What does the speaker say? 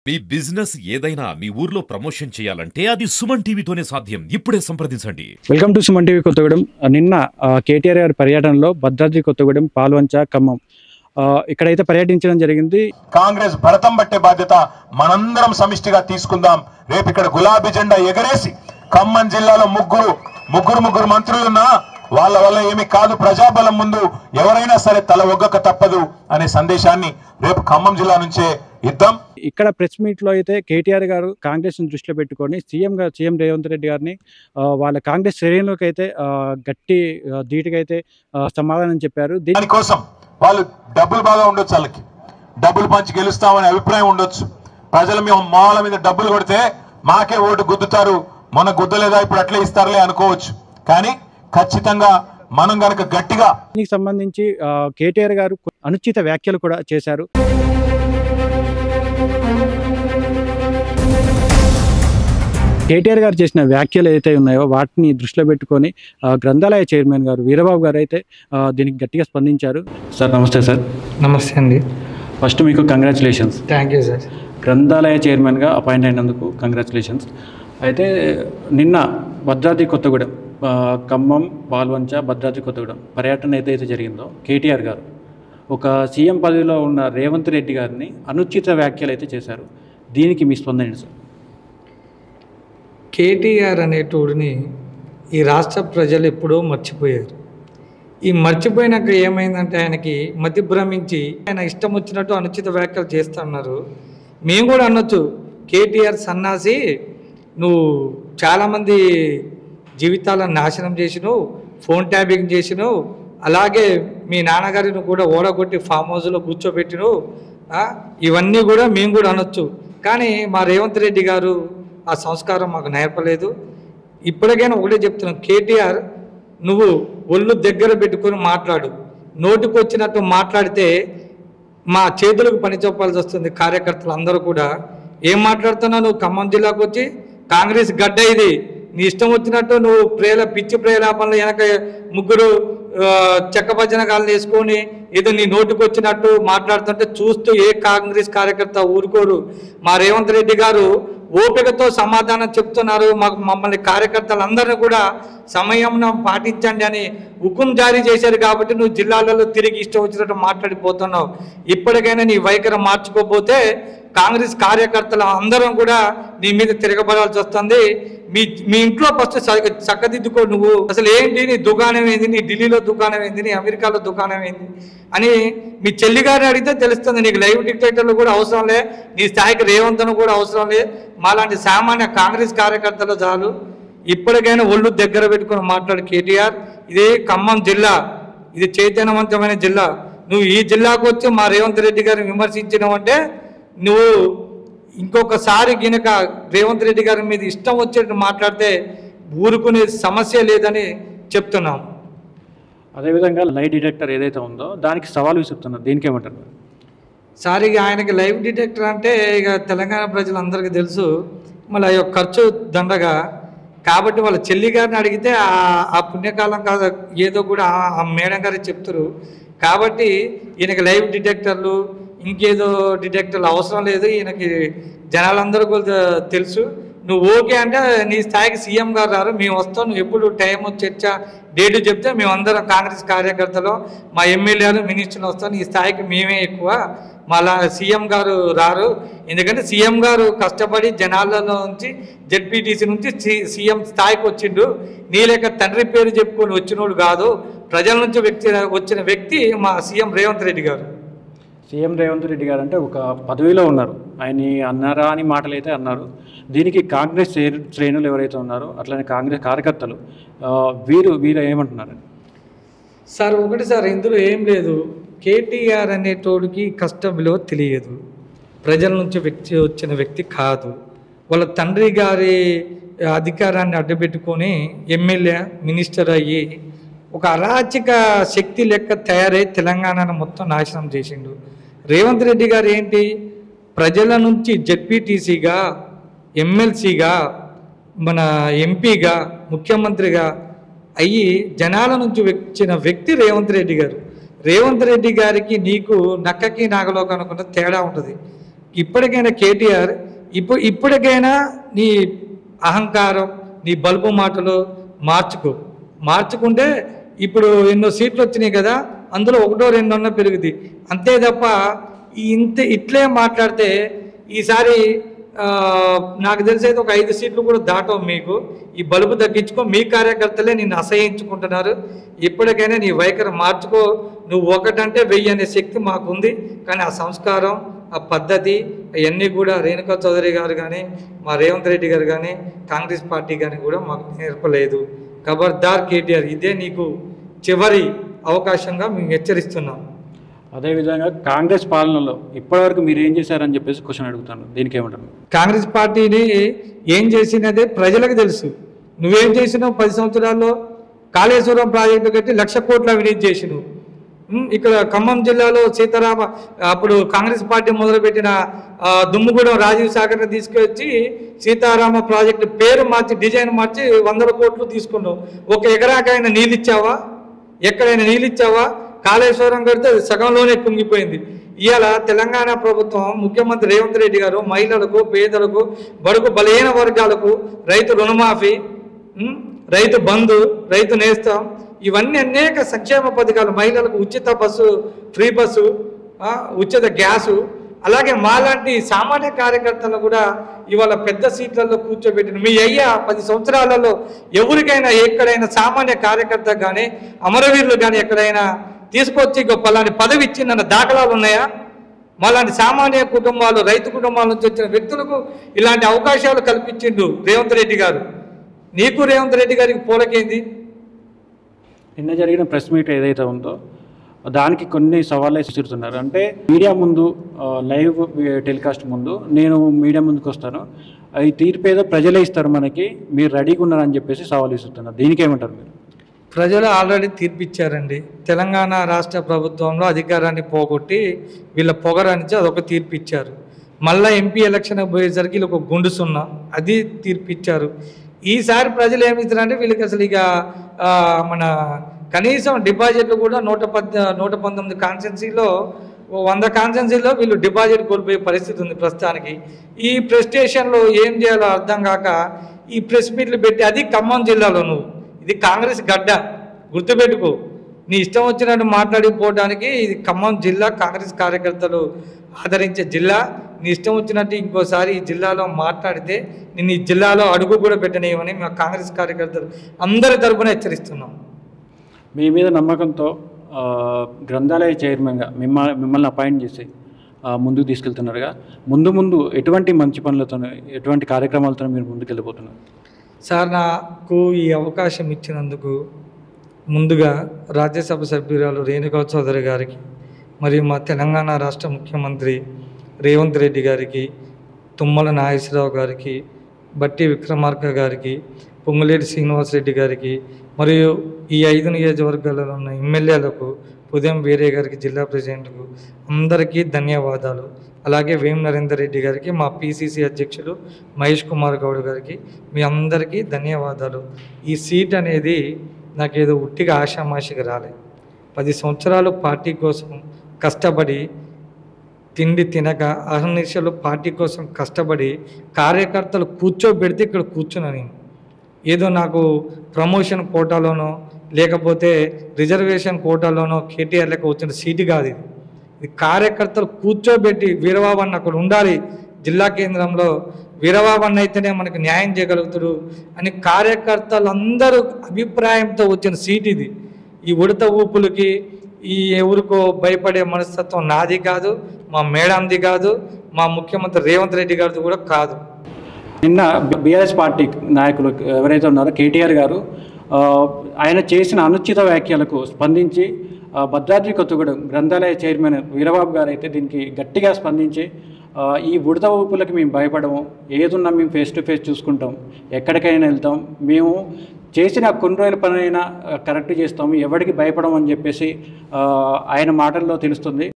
మీ business ఏదైనా మీ ఊర్లో promotion చేయాలంటే అది సుమన్ టీవీతోనే సాధ్యం. ఇప్పుడే సంప్రదించండి. Welcome to Suman TV Kothagudem. నిన్న కేటీఆర్ గారి పర్యటనలో భద్రాద్రి కొత్తగూడెం, పాల్వంచ, ఖమ్మం ఇక్కడైతే పర్యటించడం జరిగింది. కాంగ్రెస్ భరతం పట్టే బాధ్యత మనందరం సమిష్టిగా తీసుకుందాం. రేపు ఇక్కడ గులాబీ జెండా ఎగరేసి ఖమ్మం జిల్లాలో ముగ్గురు మంత్రులున్నా వాళ్ళ వల్ల ఏమి కాదు, ప్రజాబలం ముందు ఎవరైనా సరే తల ఒగ్గక తప్పదు అనే సందేశాన్ని రేపు ఖమ్మం జిల్లా నుంచే ఇద్దాం. ఇక్కడ ప్రెస్ మీట్ లో అయితే కేటీఆర్ గారు కాంగ్రెస్ ను దృష్టిలో పెట్టుకొని సీఎం రేవంత్ రెడ్డి గారిని వాళ్ళ కాంగ్రెస్ శ్రేణులకు అయితే గట్టి ధీటుగా అయితే సమాధానం చెప్పారు. దీనికోసం వాళ్ళు డబ్బులు బాగా ఉండొచ్చు, వాళ్ళకి డబ్బులు పంచి గెలుస్తామనే అభిప్రాయం ఉండొచ్చు. ప్రజలు మేము మాల మీద డబ్బులు కొడితే మాకే ఓటు గుద్దుతారు, మొన్న గుద్దలేదా ఇప్పుడు అట్లే ఇస్తారులే అనుకోవచ్చు. కానీ ఖచ్చితంగా మనం గనక గట్టిగా దీనికి సంబంధించి కేటీఆర్ గారు అనుచిత వ్యాఖ్యలు కూడా చేశారు. కేటీఆర్ గారు చేసిన వ్యాఖ్యలు ఏదైతే ఉన్నాయో వాటిని దృష్టిలో పెట్టుకొని గ్రంథాలయ చైర్మన్ గారు వీరబాబు గారు అయితే దీనికి గట్టిగా స్పందించారు. సార్ నమస్తే. సార్ నమస్తే అండి. ఫస్ట్ మీకు కంగ్రాచులేషన్స్. Thank you sir. గ్రంథాలయ చైర్మన్గా అపాయింట్ అయినందుకు కంగ్రాచులేషన్స్. అయితే నిన్న భద్రాద్రి కొత్తగూడెం, ఖమ్మం, పాల్వంచ, భద్రాద్రి కొత్తగూడెం పర్యటన ఏదైతే జరిగిందో కేటీఆర్ గారు ఒక సీఎం పదవిలో ఉన్న రేవంత్ రెడ్డి గారిని అనుచిత వ్యాఖ్యలు అయితే చేశారు. దీనికి మీ స్పందన ఏంటి సార్? కేటీఆర్ అనేటోడిని ఈ రాష్ట్ర ప్రజలు ఎప్పుడూ మర్చిపోయారు. ఈ మర్చిపోయినాక ఏమైందంటే ఆయనకి మతి భ్రమించి ఆయన ఇష్టం వచ్చినట్టు అనుచిత వ్యాఖ్యలు చేస్తున్నారు. మేము కూడా అనొచ్చు, కేటీఆర్ సన్నాసి, నువ్వు చాలామంది జీవితాలను నాశనం చేసినావు, ఫోన్ ట్యాపింగ్ చేసినావు, అలాగే మీ నాన్నగారిని కూడా ఓడగొట్టి ఫామ్ హౌస్లో కూర్చోబెట్టినావు, ఇవన్నీ కూడా మేము కూడా అనొచ్చు. కానీ మా రేవంత్ రెడ్డి గారు ఆ సంస్కారం మాకు నేర్పలేదు. ఇప్పటికైనా ఒకటే చెప్తున్నాం, కేటీఆర్ నువ్వు ఒళ్ళు దగ్గర పెట్టుకొని మాట్లాడు. నోటికి వచ్చినట్టు మాట్లాడితే మా చేతులకు పని చెప్పాల్సి వస్తుంది. కార్యకర్తలు అందరూ కూడా ఏం మాట్లాడుతున్నావు? నువ్వు ఖమ్మం జిల్లాకు వచ్చి కాంగ్రెస్ గడ్డ ఇది, నీ ఇష్టం వచ్చినట్టు నువ్వు పిచ్చి ప్రేలాపనలు వెనక ముగ్గురు చెక్క భజనగాళ్ళు వేసుకొని ఏదో నీ నోటికి వచ్చినట్టు మాట్లాడుతుంటే చూస్తూ ఏ కాంగ్రెస్ కార్యకర్త ఊరుకోరు. మా రేవంత్ రెడ్డి గారు ఓపికతో సమాధానం చెప్తున్నారు. మమ్మల్ని కార్యకర్తలందరినీ కూడా సమయం పాటించండి అని హుకుం జారీ చేశారు. కాబట్టి నువ్వు జిల్లాలలో తిరిగి ఇష్టం వచ్చినట్టు మాట్లాడిపోతున్నావు. ఇప్పటికైనా నీ వైఖరి మార్చుకోకపోతే కాంగ్రెస్ కార్యకర్తలు అందరం కూడా నీ మీద తిరగబడాల్సి వస్తుంది. మీ ఇంట్లో ఫస్ట్ చక్కదిద్దుకో. నువ్వు అసలు ఏంటి, నీ దుకాణం ఏంది, నీ ఢిల్లీలో దుకాణం ఏంది, నీ అమెరికాలో దుకాణం ఏంది అని మీ చెల్లి గారిని అడిగితే తెలుస్తుంది. నీకు లైవ్ డిక్టేటర్లు కూడా అవసరం లే, నీ స్థాయికి రేవంత్ను కూడా అవసరం లే, మాలాంటి సామాన్య కాంగ్రెస్ కార్యకర్తలు చాలు. ఇప్పటికైనా ఒళ్ళు దగ్గర పెట్టుకుని మాట్లాడు కేటీఆర్. ఇది ఖమ్మం జిల్లా, ఇది చైతన్యవంతమైన జిల్లా. నువ్వు ఈ జిల్లాకు వచ్చి మా రేవంత్ రెడ్డి గారిని విమర్శించినావంటే నువ్వు ఇంకొకసారి గినక రేవంత్ రెడ్డి గారి మీద ఇష్టం వచ్చేట్టు మాట్లాడితే ఊరుకునే సమస్య లేదని చెప్తున్నాం. అదేవిధంగా లైవ్ డిటెక్టర్ ఏదైతే ఉందో దానికి సవాల్ విసురుతున్నారు. దీనికి ఏమంటారు సార్? ఇక ఆయనకి లైవ్ డిటెక్టర్ అంటే ఇక తెలంగాణ ప్రజలందరికీ తెలుసు, మళ్ళీ ఖర్చు దండగా. కాబట్టి వాళ్ళ చెల్లి గారిని అడిగితే ఆ పుణ్యకాలం కాదు ఏదో కూడా ఆ మేడం గారికి చెప్తారు. కాబట్టి ఈయనకి లైవ్ డిటెక్టర్లు ఇంకేదో డిటెక్టర్లు అవసరం లేదు. ఈయనకి జనాలందరూ కూడా తెలుసు. నువ్వు ఓకే అంటే నీ స్థాయికి సీఎం గారు రారు, మేము వస్తాం. నువ్వు ఎప్పుడు టైం చర్చ డేటు చెప్తే మేమందరం కాంగ్రెస్ కార్యకర్తలు, మా ఎమ్మెల్యేలు, మినిస్టర్లు వస్తాం. నీ స్థాయికి మేమే ఎక్కువ, మళ్ళా సీఎం గారు రారు. ఎందుకంటే సీఎం గారు కష్టపడి జనాలలో నుంచి జెడ్పీటీసీ నుంచి సీఎం స్థాయికి వచ్చిండు. నీ లేక తండ్రి పేరు చెప్పుకొని వచ్చినోడు కాదు, ప్రజల నుంచి వచ్చిన వ్యక్తి మా సీఎం రేవంత్ రెడ్డి గారు. సీఎం రేవంత్ రెడ్డి గారు అంటే ఒక పదవిలో ఉన్నారు, ఆయన అన్నారా అని మాటలు అయితే అన్నారు. దీనికి కాంగ్రెస్ శ్రేణులు ఎవరైతే ఉన్నారో అట్లనే కాంగ్రెస్ కార్యకర్తలు వీరు ఏమంటున్నారు సార్? ఒకటి సార్, ఇందులో ఏం లేదు. కేటీఆర్ అనేటోడికి కష్టం విలువ తెలియదు, ప్రజల నుంచి వచ్చిన వ్యక్తి కాదు. వాళ్ళ తండ్రి గారి అధికారాన్ని అడ్డుపెట్టుకొని ఎమ్మెల్యే, మినిస్టర్ అయ్యి ఒక అరాచక శక్తి లెక్క తయారై తెలంగాణను మొత్తం నాశనం చేసిండు. రేవంత్ రెడ్డి గారు ఏంటి, ప్రజల నుంచి జెడ్పీటీసీగా, ఎమ్మెల్సీగా, మన ఎంపీగా, ముఖ్యమంత్రిగా అయ్యి జనాల నుంచి వచ్చిన వ్యక్తి రేవంత్ రెడ్డి గారు. రేవంత్ రెడ్డి గారికి నీకు నక్కకి నాగలోకి అనుకున్న తేడా ఉంటుంది. ఇప్పటికైనా కేటీఆర్ ఇప్పటికైనా నీ అహంకారం, నీ బల్బు మాటలు మార్చుకుంటే ఇప్పుడు ఎన్నో సీట్లు వచ్చినాయి కదా, అందులో 1-2 పెరుగుద్ది అంతే తప్ప ఇట్లే మాట్లాడితే ఈసారి నాకు తెలిసి అయితే ఒక 5 సీట్లు కూడా దాటవు. మీకు ఈ బలుపు తగ్గించుకో, మీ కార్యకర్తలే నిన్ను అసహించుకుంటున్నారు. ఇప్పటికైనా నీ వైఖరి మార్చుకో. నువ్వు 1 అంటే 1000 అనే శక్తి మాకుంది, కానీ ఆ సంస్కారం, ఆ పద్ధతి అవన్నీ కూడా రేణుకా చౌదరి గారు కానీ, మా రేవంత్ రెడ్డి గారు కానీ, కాంగ్రెస్ పార్టీ కానీ కూడా మాకు నేర్పలేదు. ఖబర్దార్ కేటీఆర్, ఇదే నీకు చివరి అవకాశంగా మేము హెచ్చరిస్తున్నాం. అదేవిధంగా కాంగ్రెస్ పాలనలో ఇప్పటివరకు మీరు ఏం చేశారని చెప్పేసి క్వశ్చన్ అడుగుతాను. దీనికి ఏమంటారు? కాంగ్రెస్ పార్టీని ఏం చేసినదే ప్రజలకు తెలుసు. నువ్వేం చేసినావు? 10 సంవత్సరాల్లో కాళేశ్వరం ప్రాజెక్టు కట్టి 1,00,000 కోట్ల అవినీతి చేసినావు. ఇక్కడ ఖమ్మం జిల్లాలో సీతారామ అప్పుడు కాంగ్రెస్ పార్టీ మొదలుపెట్టిన దుమ్ముగూడెం రాజీవ్ సాగర్ని తీసుకొచ్చి సీతారామ ప్రాజెక్టు పేరు మార్చి, డిజైన్ మార్చి 100 కోట్లు తీసుకున్నావు. 1 ఎకరాకైనా నీళ్ళు ఇచ్చావా? ఎక్కడైనా నీళ్ళు ఇచ్చావా? కాళేశ్వరం కడితే అది సగంలోనే కుంగిపోయింది. ఇవాళ తెలంగాణ ప్రభుత్వం, ముఖ్యమంత్రి రేవంత్ రెడ్డి గారు మహిళలకు, పేదలకు, బడుగు బలహీన వర్గాలకు రైతు రుణమాఫీ, రైతు బంధు, రైతు నేస్తం, ఇవన్నీ అనేక సంక్షేమ పథకాలు, మహిళలకు ఉచిత బస్సు, ఫ్రీ బస్సు, ఉచిత గ్యాసు, అలాగే మాలాంటి సామాన్య కార్యకర్తలను కూడా ఇవాళ పెద్ద సీట్లలో కూర్చోబెట్టిన మీ 10 సంవత్సరాలలో ఎవరికైనా ఎక్కడైనా సామాన్య కార్యకర్త కానీ, అమరవీరులు కానీ ఎక్కడైనా తీసుకొచ్చి పలాని పదవి ఇచ్చిందన్న దాఖలాలు ఉన్నాయా? మాలాంటి సామాన్య కుటుంబాలు, రైతు కుటుంబాల నుంచి వచ్చిన వ్యక్తులకు ఇలాంటి అవకాశాలు కల్పించిండు రేవంత్ రెడ్డి గారు. నీకు రేవంత్ రెడ్డి గారికి పోలకేంది? నిన్న జరిగిన ప్రెస్ మీట్ ఏదైతే ఉందో దానికి కొన్ని సవాళ్ళే విసురుతున్నారు. అంటే మీడియా ముందు, లైవ్ టెలికాస్ట్ ముందు నేను మీడియా ముందుకు వస్తాను, ఈ తీర్పు ఏదో ప్రజలే ఇస్తారు మనకి, మీరు రెడీగా ఉన్నారని చెప్పేసి సవాల్ విసురుతున్నారు. దీనికి ఏమంటారు మీరు? ప్రజలు ఆల్రెడీ తీర్పిచ్చారండి. తెలంగాణ రాష్ట్ర ప్రభుత్వంలో అధికారాన్ని పోగొట్టి వీళ్ళ పొగరానిచ్చి అదొక తీర్పు ఇచ్చారు. మళ్ళీ ఎంపీ ఎలక్షన్ పోయేసరికి వీళ్ళకి ఒక గుండు సున్నా, అది తీర్పు ఇచ్చారు. ఈసారి ప్రజలు ఏమి ఇస్తారంటే వీళ్ళకి అసలు ఇక మన కనీసం డిపాజిట్లు కూడా 119 కాన్స్టిట్యున్సీలో 100 కాన్స్టిట్యున్సీలో వీళ్ళు డిపాజిట్ కోల్పోయే పరిస్థితి ఉంది ప్రస్తుతానికి. ఈ ప్రెస్టేషన్లో ఏం చేయాలో అర్థం కాక ఈ ప్రెస్ మీట్లు పెట్టి, అది ఖమ్మం జిల్లాలో, ఇది కాంగ్రెస్ గడ్డ, గుర్తుపెట్టుకో. నీ ఇష్టం వచ్చినట్టు మాట్లాడిపోవడానికి ఇది ఖమ్మం జిల్లా, కాంగ్రెస్ కార్యకర్తలు ఆదరించే జిల్లా. నీ ఇష్టం వచ్చినట్టు ఇంకోసారి ఈ జిల్లాలో మాట్లాడితే నేను ఈ జిల్లాలో అడుగు కూడా పెట్టనేయమని మా కాంగ్రెస్ కార్యకర్తలు అందరి తరపున హెచ్చరిస్తున్నాం. మీ మీద నమ్మకంతో గ్రంథాలయ చైర్మన్గా మిమ్మల్ని అపాయింట్ చేసి ముందుకు తీసుకెళ్తున్నారుగా, ముందు ఎటువంటి మంచి పనులతో, ఎటువంటి కార్యక్రమాలతో మీరు ముందుకెళ్ళిపోతున్నారు? సార్, నాకు ఈ అవకాశం ఇచ్చినందుకు ముందుగా రాజ్యసభ సభ్యురాలు రేణుకా చౌదరి గారికి, మరియు మా తెలంగాణ రాష్ట్ర ముఖ్యమంత్రి రేవంత్ రెడ్డి గారికి, తుమ్మల నాగేశ్వరరావు గారికి, బట్టి విక్రమార్క గారికి, పొంగులేటి శ్రీనివాసరెడ్డి గారికి, మరియు ఈ 5 నియోజకవర్గాలలో ఉన్న ఎమ్మెల్యేలకు, ఉదయం వీరే గారికి, జిల్లా ప్రెసిడెంట్కు అందరికీ ధన్యవాదాలు. అలాగే వేం నరేందర్ రెడ్డి గారికి, మా పిసిసి అధ్యక్షులు మహేష్ కుమార్ గౌడ్ గారికి, మీ అందరికీ ధన్యవాదాలు. ఈ సీట్ అనేది నాకేదో ఉట్టిగా ఆషామాషిగా రాలేదు. 10 సంవత్సరాలు పార్టీ కోసం కష్టపడి, తిండి తినక అహర్నిశలు పార్టీ కోసం కష్టపడి కార్యకర్తలు కూర్చోబెడితే ఇక్కడ కూర్చున్నా నేను. ఏదో నాకు ప్రమోషన్ కోటాలోనో లేకపోతే రిజర్వేషన్ కోటాలోనో కేటీఆర్ లెక్క వచ్చిన సీటు కాదు ఇది. ఇది కార్యకర్తలు కూర్చోబెట్టి వీరబాబు అక్కడ ఉండాలి జిల్లా కేంద్రంలో, వీరబాబు అయితేనే మనకు న్యాయం చేయగలుగుతాడు అని కార్యకర్తలందరూ అభిప్రాయంతో వచ్చిన సీట్ ఇది. ఈ ఉడత ఊపులకి, ఈ ఎవరికో భయపడే మనస్తత్వం నాది కాదు, మా మేడంది కాదు, మా ముఖ్యమంత్రి రేవంత్ రెడ్డి గారిది కూడా కాదు. నిన్న బీఆర్ఎస్ పార్టీ నాయకులు ఎవరైతే ఉన్నారో కేటీఆర్ గారు ఆయన చేసిన అనుచిత వ్యాఖ్యలకు స్పందించి భద్రాద్రి కొత్తగూడెం గ్రంథాలయ చైర్మన్ వీరబాబు గారు అయితే దీనికి గట్టిగా స్పందించి, ఈ ఉడత ఊపులకి మేము భయపడము, ఏదున్నా మేము ఫేస్ టు ఫేస్ చూసుకుంటాం, ఎక్కడికైనా వెళ్తాం, మేము చేసిన కొన్ని రోజుల పనైనా కరెక్ట్ చేస్తాము, ఎవరికి భయపడమని చెప్పేసి ఆయన మాటల్లో తెలుస్తుంది.